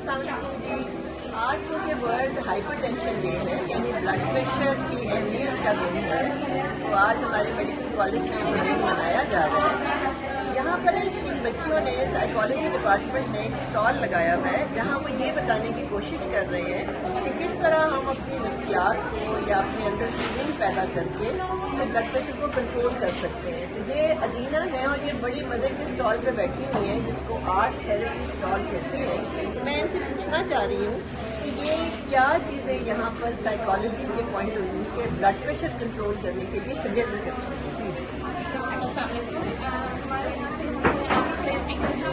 अस्सलाम वालेकुम जी। आज चूँकि वर्ल्ड हाइपर टेंशन डे है, यानी ब्लड प्रेशर की अहमियत का दिन है, तो आज हमारे मेडिकल कॉलेज में ये दिन मनाया जा रहा है। यहाँ पर इन बच्चियों ने साइकोलॉजी डिपार्टमेंट ने एक स्टॉल लगाया हुआ है, जहाँ वो ये बताने की कोशिश कर रहे हैं कि किस तरह हम अपनी नफ्सियात को या अपने अंदर सुकून पैदा करके तो ब्लड प्रेशर को कंट्रोल कर सकते हैं। तो ये अदीना है और ये बड़ी मज़े के स्टॉल पे बैठी हुई है, जिसको आर्ट थेरेपी स्टॉल कहते हैं। तो मैं इनसे पूछना चाह रही हूँ कि ये क्या चीज़ें यहाँ पर साइकोलॉजी के पॉइंट ऑफ व्यू से ब्लड प्रेशर कंट्रोल करने के लिए सजेस्ट करती हैं। थेरेपी का जो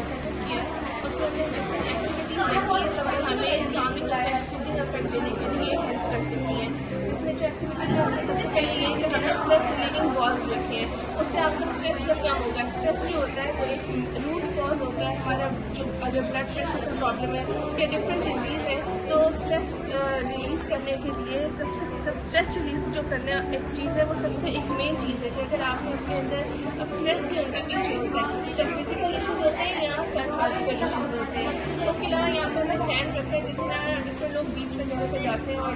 सेटअप किया है उसमें हमने डिफरेंट एक्टिविटीज़ रखी है जो कि हमें कामिंग इफेक्ट सूदिंग इफेक्ट देने के लिए हेल्प कर सकती हैं। जिसमें जो एक्टिविटीज़ है उसमें सबसे पहले ये है कि हमने स्ट्रेस रिलीविंग बॉल्स रखे हैं। उससे आपका स्ट्रेस जब कम होगा, स्ट्रेस जो होता है वो एक रूट कॉज होता है हमारा, जो अगर ब्लड प्रेशर का प्रॉब्लम है या डिफरेंट डिजीज़ है तो स्ट्रेस रिलीज़ करने के लिए स्ट्रेस रिलीज जो करना एक चीज़ है, वो सबसे एक मेन चीज़ है कि अगर आपने अपने अंदर स्ट्रेस ही उनके पीछे होता है, जब फिजिकल इशूज़ होते हैं या साइकोलॉजिकल इशूज़ होते हैं। उसके अलावा यहाँ पर हमने सैंड रखा है, जिस तरह डिफरेंट लोग बीच में जगह पर जाते हैं और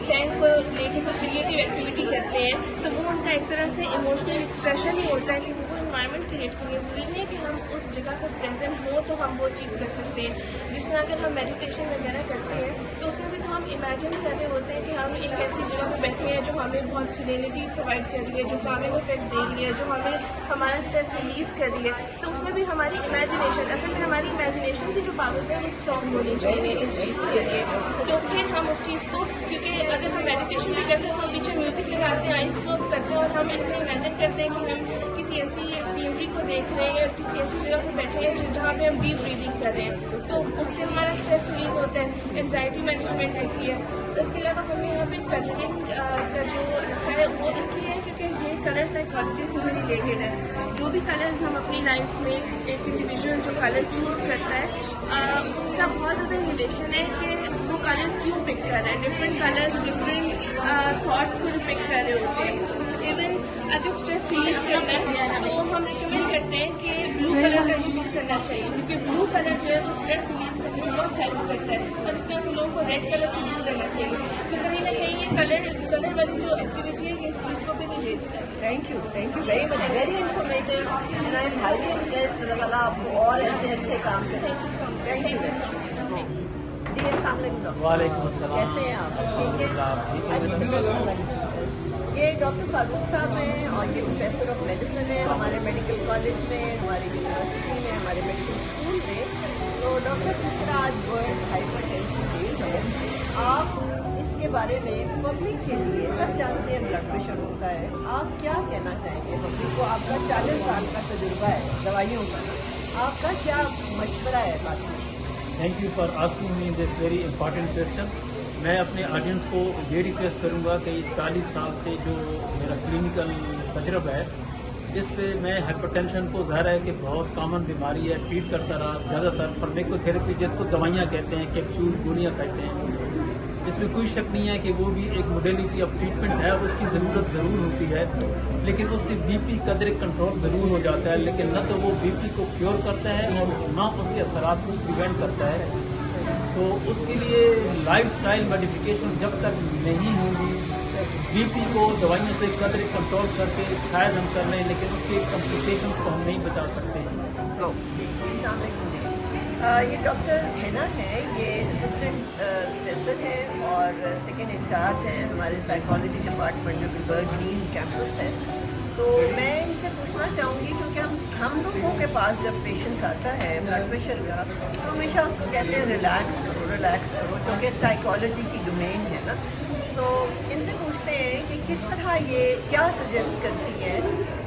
सैंड को लेके कोई क्रिएटिव एक्टिविटी करते हैं, तो वो उनका एक तरह से इमोशनल एक्सप्रेशन ही होता है कि वो इन्वायरमेंट क्रिएट करनी है। ज़रूरी नहीं है कि हम उस जगह पर प्रेजेंट हो तो हम वो चीज़ कर सकते हैं। जिस तरह अगर हम मेडिटेशन वगैरह करते हैं तो उसमें भी तो हम इमेजिन कर रहे होते हैं कि हम एक ऐसी जगह पर बैठे हैं जो हमें बहुत सिरेनिटी प्रोवाइड कर रही है, जो कामिंग इफेक्ट दे रही है, जो हमें हमारा स्ट्रेस रिलीज़ कर रही है। तो उसमें भी हमारी इमेजिनेशन, असल में हमारी इमेजिनेशन की जो पावर है वो स्ट्रॉन्ग होनी चाहिए इस चीज़ के लिए। तो फिर हम उस चीज़ को, क्योंकि अगर हम मेडिटेशन भी करते हैं तो हम पीछे म्यूज़िक लगाते हैं, आइज क्लोज करते हैं और हम ऐसे इमेजिन करते हैं कि हम किसी ऐसी सीनरी को देख रहे हैं या किसी ऐसी जगह पर बैठे हैं जहाँ पे हम डीप ब्रीदिंग कर रहे हैं, तो उससे हमारा स्ट्रेस रिलीज होता है, एंजाइटी मैनेजमेंट रहती है। उसके अलावा हमने यहाँ पे कलरिंग का जो रखा है वो इसलिए है क्योंकि ये कलर साइकोलॉजी से रिलेटेड है। जो भी कलर्स हम अपनी लाइफ में एक इंडिविजुअल जो कलर चूज़ करता है उसका बहुत ज़्यादा रिलेशन है कि वो कलर्स क्यों पिक कर रहे हैं। डिफरेंट कलर्स डिफरेंट थॉट्स को पिक कर रहे होते हैं। इवन अगर स्ट्रेस रिलीज करना है तो हम रिकमेंड करते हैं कि ब्लू कलर का यूज़ करना चाहिए, क्योंकि ब्लू कलर जो है वो स्ट्रेस रिलीज करने में बहुत हेल्प करता है। और इस तरह के लोगों को रेड कलर से दूर रहना चाहिए, तो कहीं ना कहीं ये कलर वाली जो एक्टिविटी है इस चीज़ को भी नहीं देती है। Thank you very much, very informative and I am highly impressed. Allah आप और ऐसे अच्छे काम करें। Thank you ji. अस्सलाम वालेकुम। वालेकुम अस्सलाम। कैसे हैं आप? ठीक है। ये डॉक्टर फारूक साहब हैं और ये प्रोफेसर ऑफ मेडिसिन है हमारे मेडिकल कॉलेज में, हमारी यूनिवर्सिटी में, हमारे मेडिकल स्कूल में। तो डॉक्टर, किस तरह आज वर्ल्ड हाइपर टेंशन डे है, आप इसके बारे में पब्लिक के लिए, सब जानते हैं ब्लड प्रेशर होता है, आप क्या कहना चाहेंगे पब्लिक को? आपका 40 साल का तजुर्बा है दवाइयों का, आपका क्या मशवरा है बाकी? Thank you for asking me this very important question. मैं अपने ऑडियंस को ये रिक्वेस्ट करूँगा कि 40 साल से जो मेरा क्लिनिकल तजर्बा है, इस पे मैं हाइपरटेंशन को, ज़ाहिर है कि बहुत कॉमन बीमारी है, ट्रीट करता रहा ज़्यादातर फार्माकोथेरेपी, जिसको दवाइयाँ कहते हैं, कैप्सूल, गोलियाँ कहते हैं। इसमें कोई शक नहीं है कि वो भी एक मोडेलिटी ऑफ ट्रीटमेंट है और उसकी ज़रूरत ज़रूर होती है, लेकिन उससे बीपी कदर कंट्रोल ज़रूर हो जाता है, लेकिन न तो वो बीपी को क्योर करता है और न उसके असरात को प्रिवेंट करता है। तो उसके लिए लाइफस्टाइल मॉडिफिकेशन जब तक नहीं होगी, बीपी को दवाइयों से कदर कंट्रोल करके शायद हम कर लें, लेकिन उसके कॉम्प्लिकेशन को हम नहीं बचा सकते। ये डॉक्टर हैना है, ये असिस्टेंट प्रोफेसर है और सेकेंड इंचार्ज है हमारे साइकोलॉजी डिपार्टमेंट में बर्गलीन कैंपस है। तो मैं इनसे पूछना चाहूँगी, क्योंकि हम लोगों के पास जब पेशेंट्स आता है ब्लड प्रेशर का, तो हमेशा उसको कहते हैं रिलैक्स करो, क्योंकि साइकोलॉजी की डोमेन है ना। तो इनसे पूछते हैं कि किस तरह ये क्या सजेस्ट करती हैं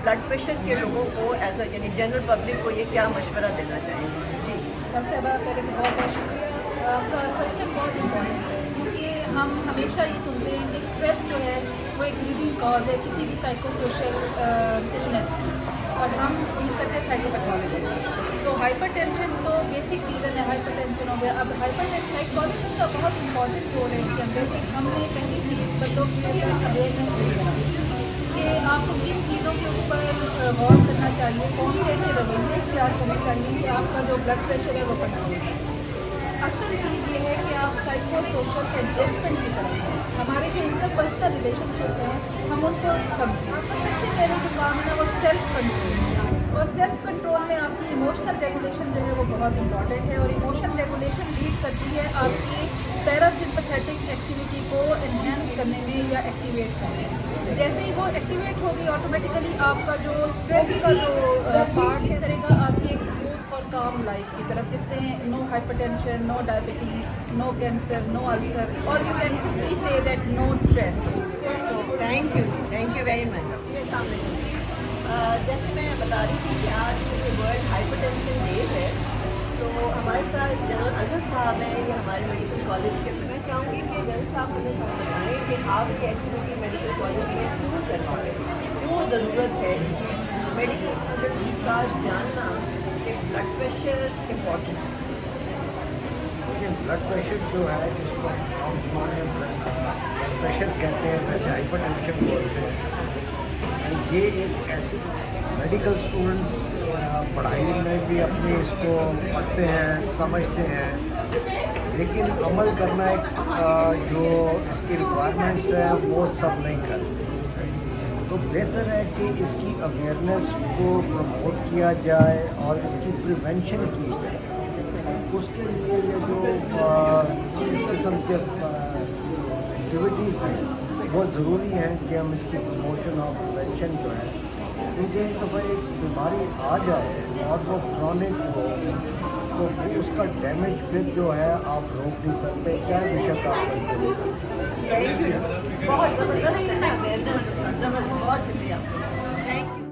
ब्लड प्रेशर के लोगों को, एज अ यानी जनरल पब्लिक को ये क्या मशवरा देना चाहेंगे? जी सबसे बात करें तो बहुत बहुत शुक्रिया। आपका क्वेश्चन बहुत इम्पोर्टेंट है, क्योंकि हम हमेशा ये सुनते हैं कि स्ट्रेस जो है वो एक लीडिंग कॉज है किसी भी साइकोसोशल इलनेस की, और हम डील करते हैं साइकोपैथोलॉजी। तो हाइपर टेंशन तो बेसिक रीज़न है, हाइपर टेंशन हो गया। अब हाइपर टेंशन साइकोलॉजी का बहुत इंपॉर्टेंट रोल है इसके अंदर कि हमने पहली चीज़ बंदों के अंदर अवेयरनेस देना कि आपको किन चीज़ों के ऊपर गौर करना चाहिए, कौन से ऐसे रवैये इख्तियार करने चाहिए कि आपका जो ब्लड प्रेशर है वो कंट्रोल है। असल चीज़ ये है कि आप साइको सोशल एडजस्टमेंट की तरफ हैं। हमारे जो इंटरपर्सनल रिलेशनशिप हैं हम उनको समझें। आपका सबसे पहले जो काम है ना वो सेल्फ कंट्रोल, और सेल्फ कंट्रोल में आपकी इमोशनल रेगुलेशन जो है वो बहुत इंपॉर्टेंट है। और इमोशन रेगुलेशन लीड करती है आपकी पैरासिम्पैथेटिक एक्टिविटी को एनहेंस करने में या एक्टिवेट करने में। जैसे ही वो एक्टिवेट होगी ऑटोमेटिकली आपका जो स्ट्रेस का जो पार्ट है करेगा आपकी एक स्मूथ और काम लाइफ की तरफ, जिसमें no hypertension, no diabetes, no cancer, no ulcer, और you can simply say that no stress. Thank you very much. जैसे मैं बता रही थी कि आज जो वर्ल्ड हाइपरटेंशन डे है, तो हमारे साथ जनरल अजहर साहब हैं, ये हमारे मेडिकल कॉलेज के। मैं चाहूँगी कि जनरल साहब हमें बताएं कि आपकी एक्टिविटी मेडिकल कॉलेज में क्यों करवाएं, क्यों ज़रूरत है कि मेडिकल स्टूडेंट्स का जानना कि ब्लड प्रेशर इम्पॉर्टेंट है। लेकिन ब्लड प्रेशर जो है जिसको हम माने ब्लड प्रेशर कहते हैं, वैसे हाइपर टेंशन बोलते हैं, ये एक ऐसी मेडिकल स्टूडेंट्स पढ़ाई में भी अपनी इसको पढ़ते हैं, समझते हैं, लेकिन अमल करना एक जो इसकी रिक्वायरमेंट्स हैं वो सब नहीं करते। तो बेहतर है कि इसकी अवेयरनेस को प्रमोट किया जाए और इसकी प्रिवेंशन की जाए। उसके लिए ये जो इस किस्म के एक्टिविटीज़ हैं वो ज़रूरी है कि हम इसकी प्रमोशन और प्रिवेंशन जो है, क्योंकि एक दफ़ा एक बीमारी आ जाए और वो क्रॉनिक हो तो फिर उसका डैमेज फिर जो है आप रोक नहीं सकते, क्या बेशक आप बहुत ज़बरदस्त है, बहुत शुक्रिया।